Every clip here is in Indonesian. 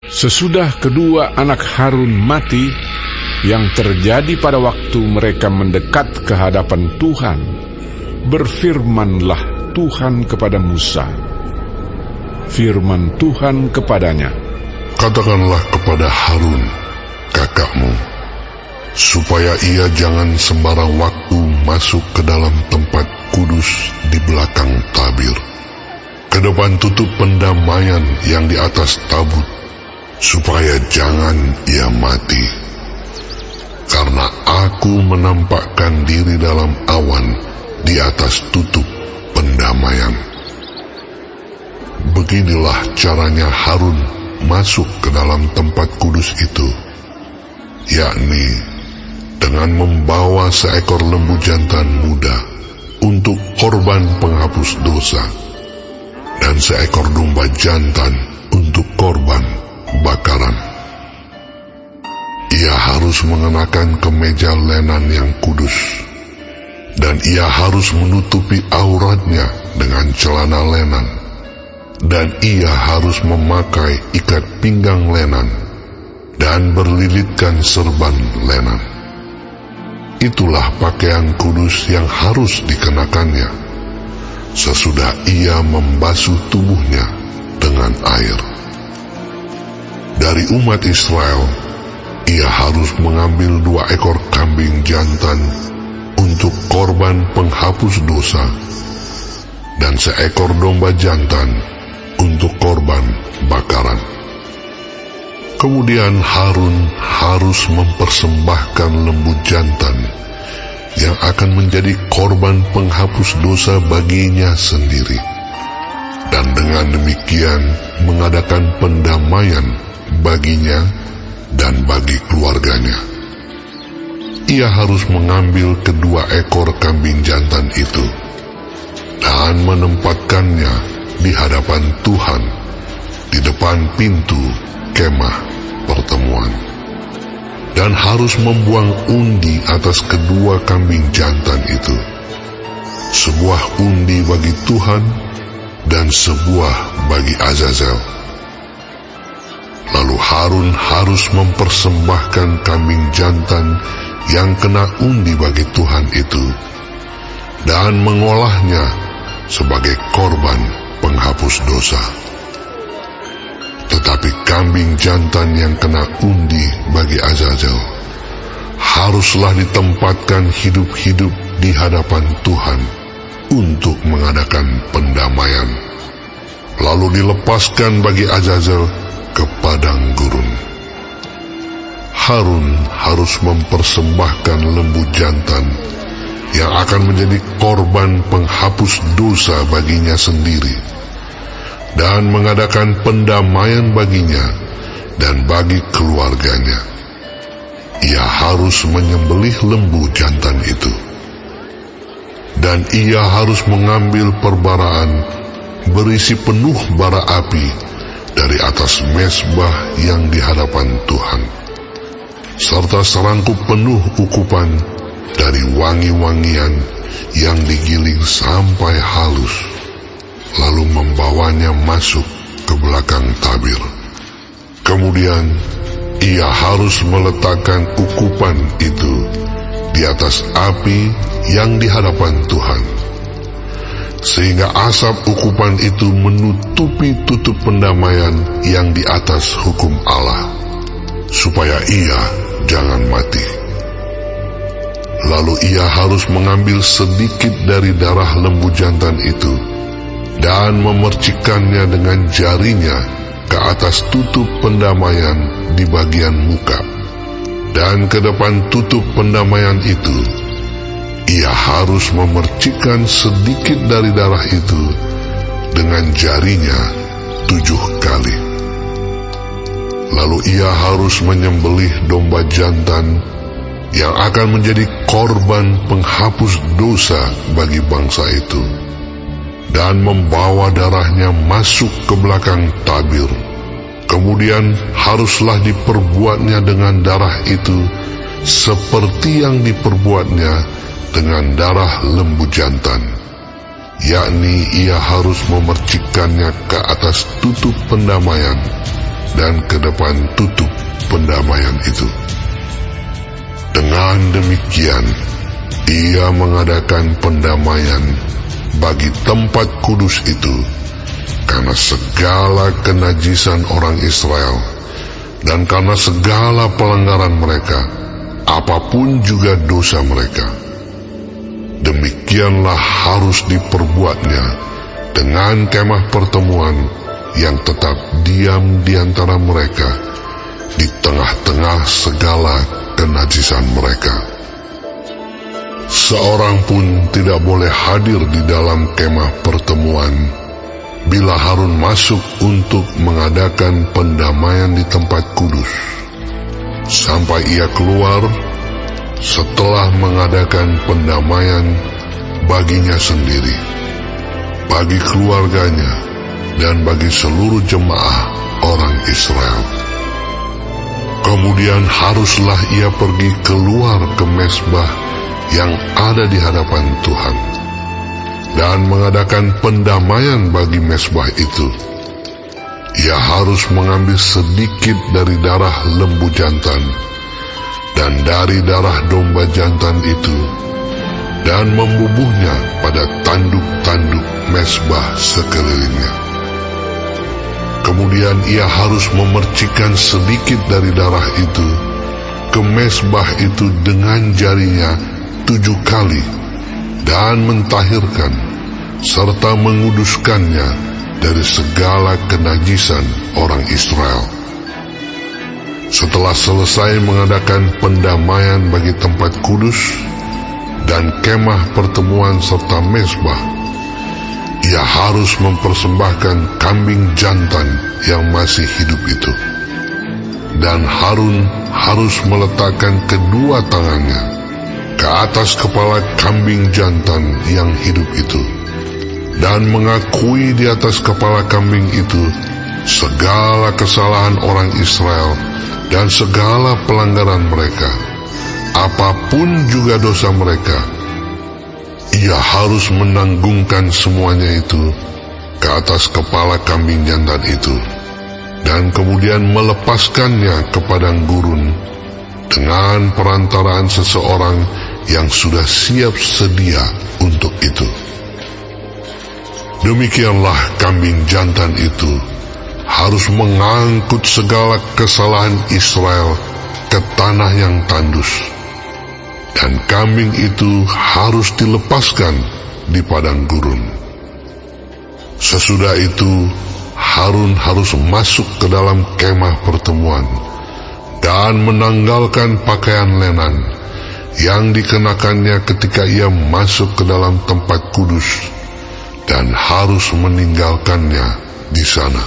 Sesudah kedua anak Harun mati, yang terjadi pada waktu mereka mendekat ke hadapan Tuhan, berfirmanlah Tuhan kepada Musa. Firman Tuhan kepadanya, "Katakanlah kepada Harun, kakakmu, supaya ia jangan sembarang waktu masuk ke dalam tempat kudus di belakang tabir, ke depan tutup pendamaian yang di atas tabut, supaya jangan ia mati. Karena aku menampakkan diri dalam awan di atas tutup pendamaian." Beginilah caranya Harun masuk ke dalam tempat kudus itu, yakni dengan membawa seekor lembu jantan muda untuk korban penghapus dosa, dan seekor domba jantan untuk korban bakaran. Ia harus mengenakan kemeja lenan yang kudus, dan ia harus menutupi auratnya dengan celana lenan, dan ia harus memakai ikat pinggang lenan dan berlilitkan serban lenan. Itulah pakaian kudus yang harus dikenakannya sesudah ia membasuh tubuhnya dengan air. Dari umat Israel, ia harus mengambil 2 ekor kambing jantan untuk korban penghapus dosa, dan seekor domba jantan untuk korban bakaran. Kemudian Harun harus mempersembahkan lembu jantan yang akan menjadi korban penghapus dosa baginya sendiri, dan dengan demikian mengadakan pendamaian baginya dan bagi keluarganya. Ia harus mengambil kedua ekor kambing jantan itu dan menempatkannya di hadapan Tuhan di depan pintu kemah pertemuan, dan harus membuang undi atas kedua kambing jantan itu, sebuah undi bagi Tuhan dan sebuah bagi Azazel. Lalu Harun harus mempersembahkan kambing jantan yang kena undi bagi Tuhan itu, dan mengolahnya sebagai korban penghapus dosa. Tetapi kambing jantan yang kena undi bagi Azazel haruslah ditempatkan hidup-hidup di hadapan Tuhan untuk mengadakan pendamaian, lalu dilepaskan bagi Azazel ke padang gurun. Harun harus mempersembahkan lembu jantan yang akan menjadi korban penghapus dosa baginya sendiri, dan mengadakan pendamaian baginya dan bagi keluarganya. Ia harus menyembelih lembu jantan itu, dan ia harus mengambil perbaraan berisi penuh bara api dari atas mezbah yang di hadapan Tuhan, serta serangkup penuh ukupan dari wangi-wangian yang digiling sampai halus, lalu membawanya masuk ke belakang tabir. Kemudian ia harus meletakkan ukupan itu di atas api yang di hadapan Tuhan, sehingga asap ukupan itu menutupi tutup pendamaian yang di atas hukum Allah, supaya ia jangan mati. Lalu ia harus mengambil sedikit dari darah lembu jantan itu dan memercikkannya dengan jarinya ke atas tutup pendamaian di bagian muka, dan ke depan tutup pendamaian itu ia harus memercikkan sedikit dari darah itu dengan jarinya 7 kali. Lalu ia harus menyembelih domba jantan yang akan menjadi korban penghapus dosa bagi bangsa itu, dan membawa darahnya masuk ke belakang tabir. Kemudian haruslah diperbuatnya dengan darah itu seperti yang diperbuatnya dengan darah lembu jantan, yakni ia harus memercikkannya ke atas tutup pendamaian dan ke depan tutup pendamaian itu. Dengan demikian, ia mengadakan pendamaian bagi tempat kudus itu karena segala kenajisan orang Israel dan karena segala pelanggaran mereka, apapun juga dosa mereka. Demikianlah harus diperbuatnya dengan kemah pertemuan yang tetap diam di antara mereka di tengah-tengah segala kenajisan mereka. Seorang pun tidak boleh hadir di dalam kemah pertemuan bila Harun masuk untuk mengadakan pendamaian di tempat kudus, sampai ia keluar setelah mengadakan pendamaian baginya sendiri, bagi keluarganya, dan bagi seluruh jemaah orang Israel. Kemudian haruslah ia pergi keluar ke mezbah yang ada di hadapan Tuhan dan mengadakan pendamaian bagi mezbah itu. Ia harus mengambil sedikit dari darah lembu jantan dan dari darah domba jantan itu dan membubuhnya pada tanduk-tanduk mezbah sekelilingnya. Kemudian ia harus memercikkan sedikit dari darah itu ke mezbah itu dengan jarinya 7 kali dan mentahirkan serta menguduskannya dari segala kenajisan orang Israel. Setelah selesai mengadakan pendamaian bagi tempat kudus dan kemah pertemuan serta mezbah, ia harus mempersembahkan kambing jantan yang masih hidup itu. Dan Harun harus meletakkan kedua tangannya ke atas kepala kambing jantan yang hidup itu, dan mengakui di atas kepala kambing itu segala kesalahan orang Israel dan segala pelanggaran mereka, apapun juga dosa mereka. Ia harus menanggungkan semuanya itu ke atas kepala kambing jantan itu, dan kemudian melepaskannya ke padang gurun dengan perantaraan seseorang yang sudah siap sedia untuk itu. Demikianlah kambing jantan itu harus mengangkut segala kesalahan Israel ke tanah yang tandus, dan kambing itu harus dilepaskan di padang gurun. Sesudah itu, Harun harus masuk ke dalam kemah pertemuan dan menanggalkan pakaian lenan yang dikenakannya ketika ia masuk ke dalam tempat kudus, dan harus meninggalkannya di sana.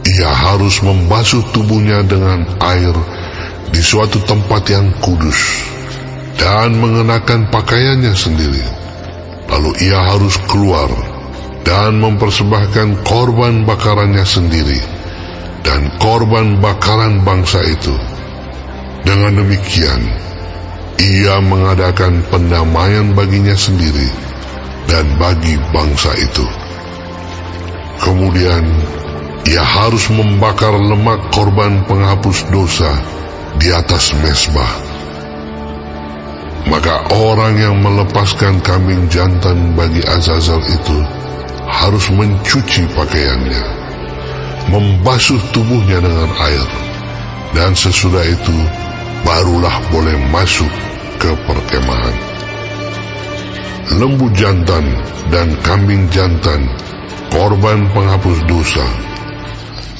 Ia harus membasuh tubuhnya dengan air di suatu tempat yang kudus dan mengenakan pakaiannya sendiri. Lalu ia harus keluar dan mempersembahkan korban bakarannya sendiri dan korban bakaran bangsa itu. Dengan demikian, ia mengadakan pendamaian baginya sendiri dan bagi bangsa itu. Kemudian ia harus membakar lemak korban penghapus dosa di atas mezbah. Maka orang yang melepaskan kambing jantan bagi Azazel itu harus mencuci pakaiannya, membasuh tubuhnya dengan air, dan sesudah itu barulah boleh masuk ke perkemahan. Lembu jantan dan kambing jantan, korban penghapus dosa,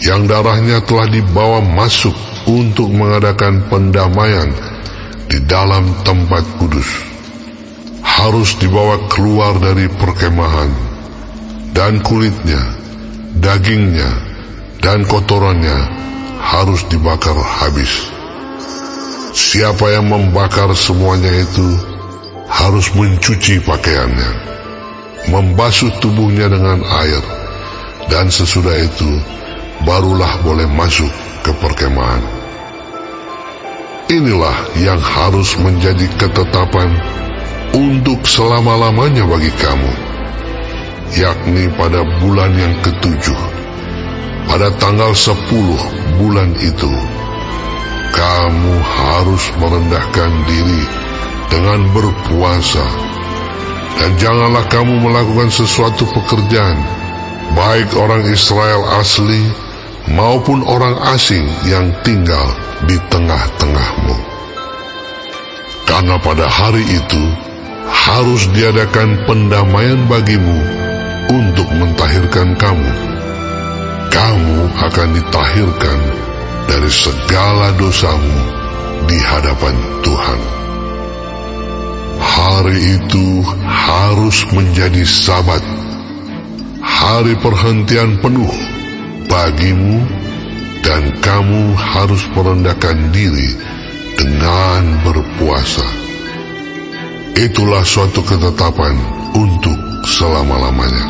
yang darahnya telah dibawa masuk untuk mengadakan pendamaian di dalam tempat kudus, harus dibawa keluar dari perkemahan, dan kulitnya, dagingnya, dan kotorannya harus dibakar habis. Siapa yang membakar semuanya itu harus mencuci pakaiannya, membasuh tubuhnya dengan air, dan sesudah itu barulah boleh masuk ke perkemahan. Inilah yang harus menjadi ketetapan untuk selama-lamanya bagi kamu, yakni pada bulan yang ke-7, pada tanggal 10 bulan itu, kamu harus merendahkan diri dengan berpuasa, dan janganlah kamu melakukan sesuatu pekerjaan, baik orang Israel asli maupun orang asing yang tinggal di tengah-tengahmu. Karena pada hari itu harus diadakan pendamaian bagimu untuk mentahirkan kamu. Kamu akan ditahirkan dari segala dosamu di hadapan Tuhan. Hari itu harus menjadi Sabat, hari perhentian penuh bagimu, dan kamu harus merendahkan diri dengan berpuasa. Itulah suatu ketetapan untuk selama-lamanya.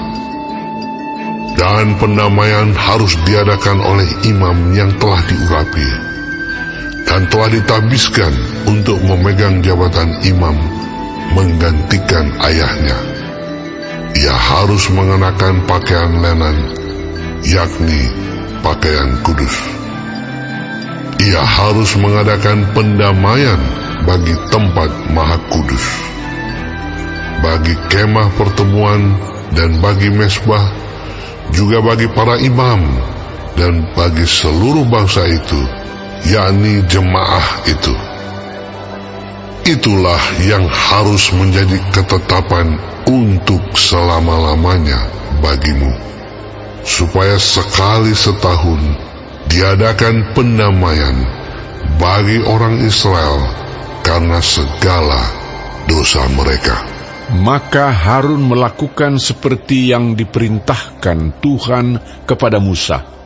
Dan pendamaian harus diadakan oleh imam yang telah diurapi dan telah ditabiskan untuk memegang jabatan imam menggantikan ayahnya. Ia harus mengenakan pakaian lenan, yakni pakaian kudus. Ia harus mengadakan pendamaian bagi tempat maha kudus, bagi kemah pertemuan dan bagi mesbah, juga bagi para imam dan bagi seluruh bangsa itu, yakni jemaah itu. Itulah yang harus menjadi ketetapan untuk selama-lamanya bagimu, supaya sekali setahun diadakan pendamaian bagi orang Israel karena segala dosa mereka. Maka Harun melakukan seperti yang diperintahkan Tuhan kepada Musa.